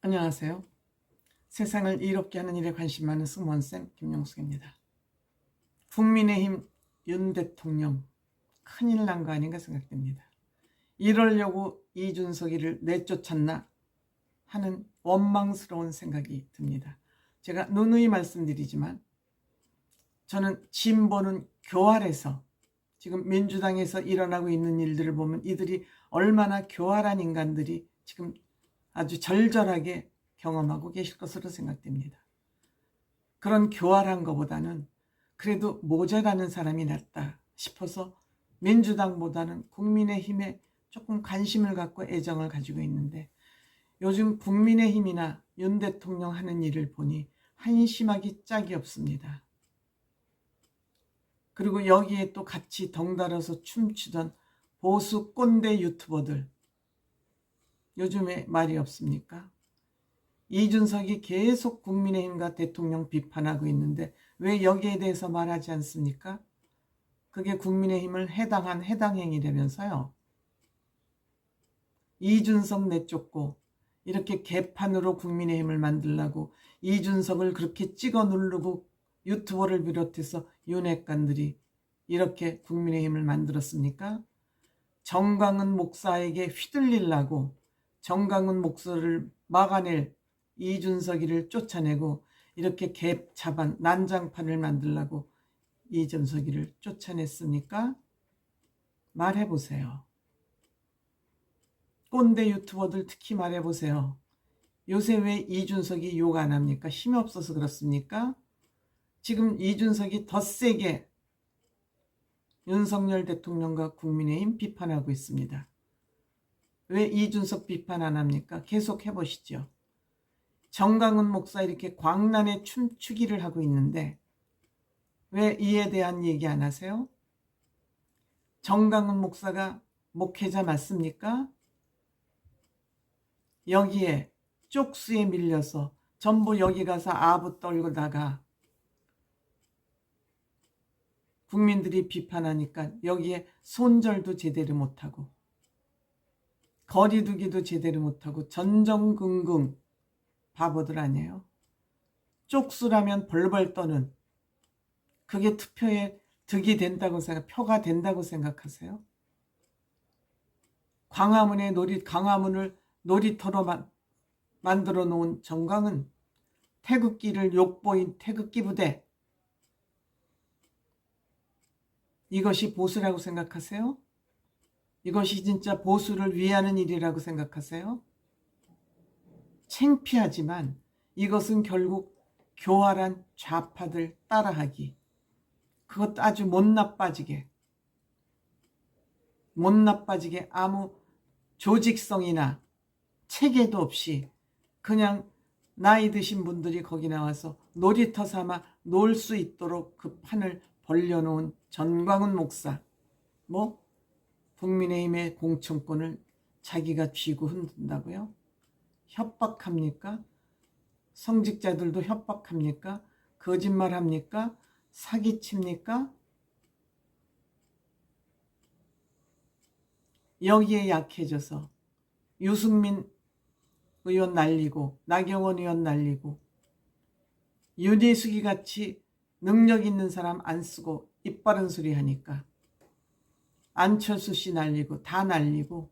안녕하세요. 세상을 이롭게 하는 일에 관심 많은 승무원쌤 김용숙입니다. 국민의힘 윤 대통령 큰일 난 거 아닌가 생각됩니다. 이러려고 이준석이를 내쫓았나 하는 원망스러운 생각이 듭니다. 제가 누누이 말씀드리지만 저는 진보는 교활해서 지금 민주당에서 일어나고 있는 일들을 보면 이들이 얼마나 교활한 인간들이 지금 아주 절절하게 경험하고 계실 것으로 생각됩니다. 그런 교활한 것보다는 그래도 모자라는 사람이 낫다 싶어서 민주당보다는 국민의힘에 조금 관심을 갖고 애정을 가지고 있는데, 요즘 국민의힘이나 윤 대통령 하는 일을 보니 한심하기 짝이 없습니다. 그리고 여기에 또 같이 덩달아서 춤추던 보수 꼰대 유튜버들, 요즘에 말이 없습니까? 이준석이 계속 국민의힘과 대통령 비판하고 있는데 왜 여기에 대해서 말하지 않습니까? 그게 국민의힘을 해당 행위라면서요. 이준석 내쫓고 이렇게 개판으로 국민의힘을 만들라고 이준석을 그렇게 찍어 누르고 유튜버를 비롯해서 윤핵관들이 이렇게 국민의힘을 만들었습니까? 정강은 목사에게 휘둘리려고 정강은 목사를 막아낼 이준석이를 쫓아내고 이렇게 갭차반 난장판을 만들려고 이준석이를 쫓아냈습니까? 말해보세요. 꼰대 유튜버들 특히 말해보세요. 요새 왜 이준석이 욕 안 합니까? 힘이 없어서 그렇습니까? 지금 이준석이 더 세게 윤석열 대통령과 국민의힘 비판하고 있습니다. 왜 이준석 비판 안 합니까? 계속 해보시죠. 정강훈 목사 이렇게 광란에 춤추기를 하고 있는데 왜 이에 대한 얘기 안 하세요? 정강훈 목사가 목회자 맞습니까? 여기에 쪽수에 밀려서 전부 여기 가서 아부 떨고다가 국민들이 비판하니까 여기에 손절도 제대로 못하고 거리두기도 제대로 못하고 전전긍긍 바보들 아니에요? 쪽수라면 벌벌 떠는, 그게 투표에 득이 된다고 표가 된다고 생각하세요? 강화문을 놀이터로 만들어 놓은 정강은 태극기를 욕보인 태극기 부대, 이것이 보수라고 생각하세요? 이것이 진짜 보수를 위하는 일이라고 생각하세요? 창피하지만 이것은 결국 교활한 좌파들 따라하기, 그것도 아주 못 나빠지게 아무 조직성이나 체계도 없이 그냥 나이 드신 분들이 거기 나와서 놀이터 삼아 놀 수 있도록 그 판을 벌려놓은 전광훈 목사, 뭐 국민의힘의 공천권을 자기가 쥐고 흔든다고요? 협박합니까? 성직자들도 협박합니까? 거짓말합니까? 사기칩니까? 여기에 약해져서 유승민 의원 날리고 나경원 의원 날리고 윤희숙이 같이 능력 있는 사람 안 쓰고 입 바른 소리 하니까 안철수 씨 날리고 다 날리고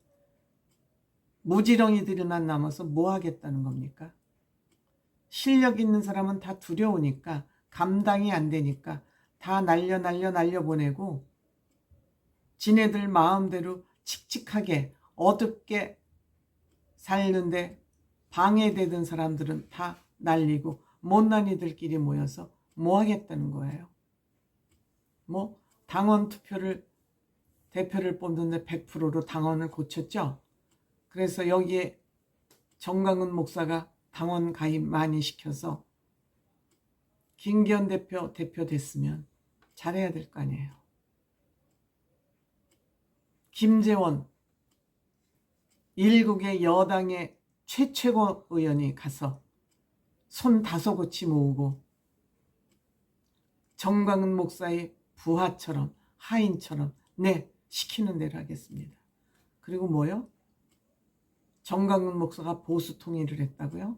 무지렁이들만 남아서 뭐 하겠다는 겁니까? 실력 있는 사람은 다 두려우니까, 감당이 안 되니까 다 날려보내고 지네들 마음대로 칙칙하게 어둡게 살는데 방해되던 사람들은 다 날리고 못난 이들끼리 모여서 뭐 하겠다는 거예요? 뭐 당원 대표를 뽑는데 100%로 당원을 고쳤죠. 그래서 여기에 정강훈 목사가 당원 가입 많이 시켜서 김기현 대표 됐으면 잘해야 될 거 아니에요. 김재원, 일국의 여당의 최고 의원이 가서 손 5고치 모으고 정광훈 목사의 부하처럼 하인처럼 네, 시키는 대로 하겠습니다. 그리고 뭐요? 정강훈 목사가 보수 통일을 했다고요?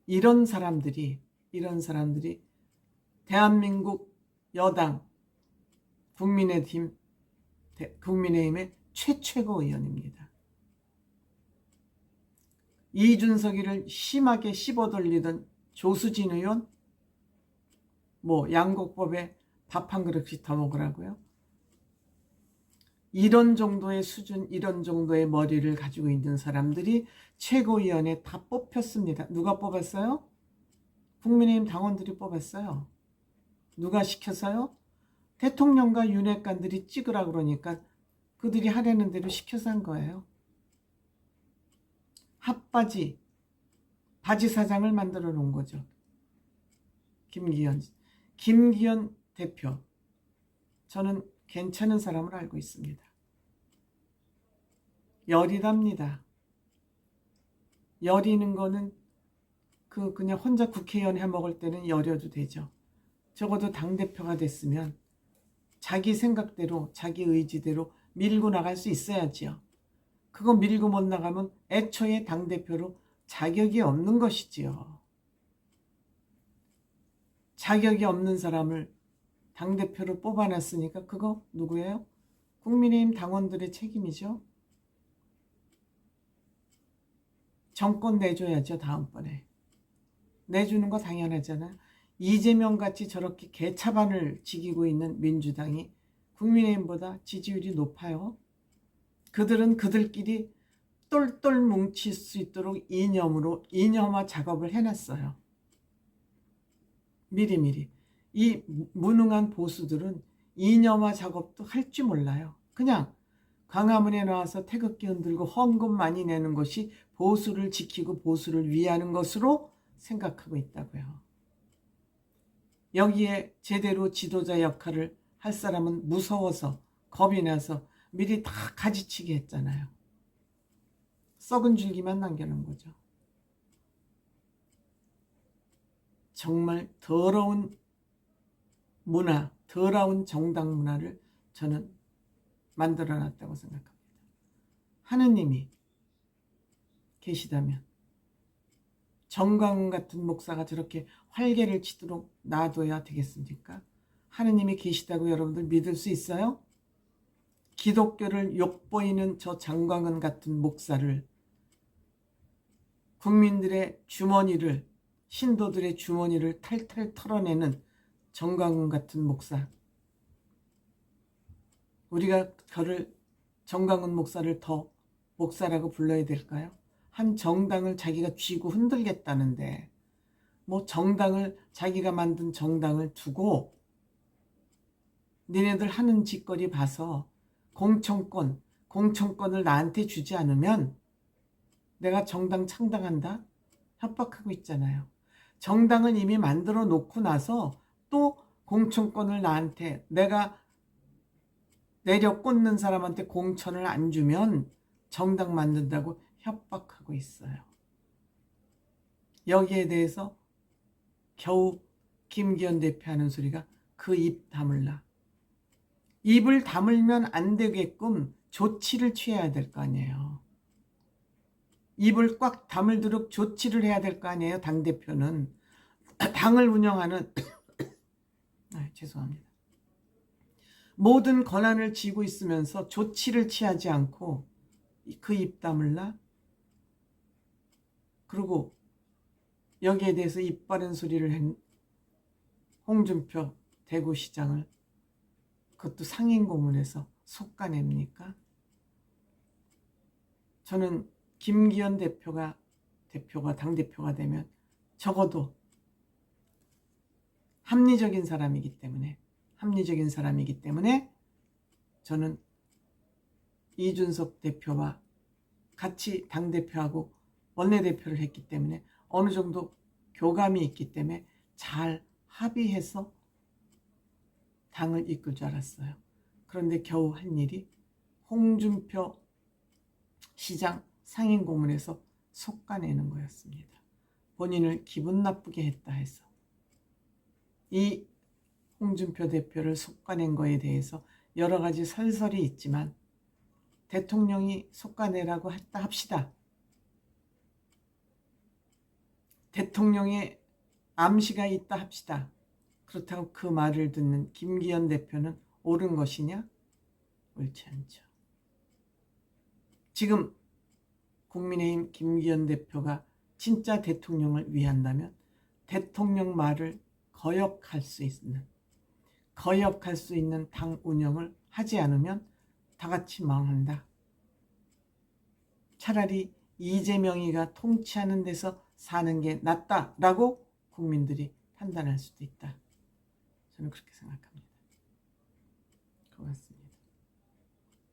이런 사람들이 대한민국 여당 국민의힘의 최고 의원입니다. 이준석이를 심하게 씹어돌리던 조수진 의원, 양곡법에 밥 한 그릇씩 더 먹으라고요? 이런 정도의 수준, 이런 정도의 머리를 가지고 있는 사람들이 최고위원회 다 뽑혔습니다. 누가 뽑았어요? 국민의힘 당원들이 뽑았어요. 누가 시켜서요? 대통령과 윤핵관들이 찍으라 그러니까 그들이 하려는 대로 시켜서 한 거예요. 핫바지, 바지 사장을 만들어 놓은 거죠. 김기현 대표. 저는 괜찮은 사람을 알고 있습니다. 열이랍니다. 열이는 거는 그냥 혼자 국회의원 해먹을 때는 열여도 되죠. 적어도 당대표가 됐으면 자기 생각대로 자기 의지대로 밀고 나갈 수 있어야지요. 그거 밀고 못 나가면 애초에 당대표로 자격이 없는 것이지요. 자격이 없는 사람을 당대표로 뽑아놨으니까 그거 누구예요? 국민의힘 당원들의 책임이죠. 정권 내줘야죠. 다음번에. 내주는 거 당연하잖아요. 이재명같이 저렇게 개차반을 지키고 있는 민주당이 국민의힘보다 지지율이 높아요. 그들은 그들끼리 똘똘 뭉칠 수 있도록 이념화 작업을 해놨어요. 미리미리. 이 무능한 보수들은 이념화 작업도 할 줄 몰라요. 그냥 광화문에 나와서 태극기 흔들고 헌금 많이 내는 것이 보수를 지키고 보수를 위하는 것으로 생각하고 있다고요. 여기에 제대로 지도자 역할을 할 사람은 무서워서 겁이 나서 미리 다 가지치기 했잖아요. 썩은 줄기만 남겨놓은 거죠. 정말 더러운 문화, 더러운 정당 문화를 저는 만들어놨다고 생각합니다. 하느님이 계시다면 정강훈 같은 목사가 저렇게 활개를 치도록 놔둬야 되겠습니까? 하느님이 계시다고 여러분들 믿을 수 있어요? 기독교를 욕보이는 저 정강훈 같은 목사를, 국민들의 주머니를, 신도들의 주머니를 탈탈 털어내는 정강훈 같은 목사, 우리가 정강훈 목사를 더 목사라고 불러야 될까요? 한 정당을 자기가 쥐고 흔들겠다는데 정당을, 자기가 만든 정당을 두고 니네들 하는 짓거리 봐서 공천권을 나한테 주지 않으면 내가 정당 창당한다? 협박하고 있잖아요. 정당은 이미 만들어 놓고 나서 또 공천권을 나한테, 내가 내려 꽂는 사람한테 공천을 안 주면 정당 만든다고 협박하고 있어요. 여기에 대해서 겨우 김기현 대표 하는 소리가 그 입 다물라. 입을 다물면 안 되게끔 조치를 취해야 될 거 아니에요. 입을 꽉 다물도록 조치를 해야 될 거 아니에요. 당대표는. 당을 운영하는 죄송합니다. 모든 권한을 쥐고 있으면서 조치를 취하지 않고 그 입 다물라? 그리고 여기에 대해서 입 바른 소리를 한 홍준표 대구시장을 그것도 상임고문에서 속아냅니까? 저는 김기현 대표가 당대표가 되면 적어도 합리적인 사람이기 때문에 저는 이준석 대표와 같이 당대표하고 원내대표를 했기 때문에 어느 정도 교감이 있기 때문에 잘 합의해서 당을 이끌 줄 알았어요. 그런데 겨우 한 일이 홍준표 시장 상임고문에서 속아내는 거였습니다. 본인을 기분 나쁘게 했다 해서. 이 홍준표 대표를 속아낸 거에 대해서 여러 가지 설설이 있지만 대통령이 속아내라고 했다 합시다. 대통령의 암시가 있다 합시다. 그렇다고 그 말을 듣는 김기현 대표는 옳은 것이냐? 옳지 않죠. 지금 국민의힘 김기현 대표가 진짜 대통령을 위한다면 대통령 말을 거역할 수 있는 당 운영을 하지 않으면 다 같이 망한다. 차라리 이재명이가 통치하는 데서 사는 게 낫다라고 국민들이 판단할 수도 있다. 저는 그렇게 생각합니다. 고맙습니다.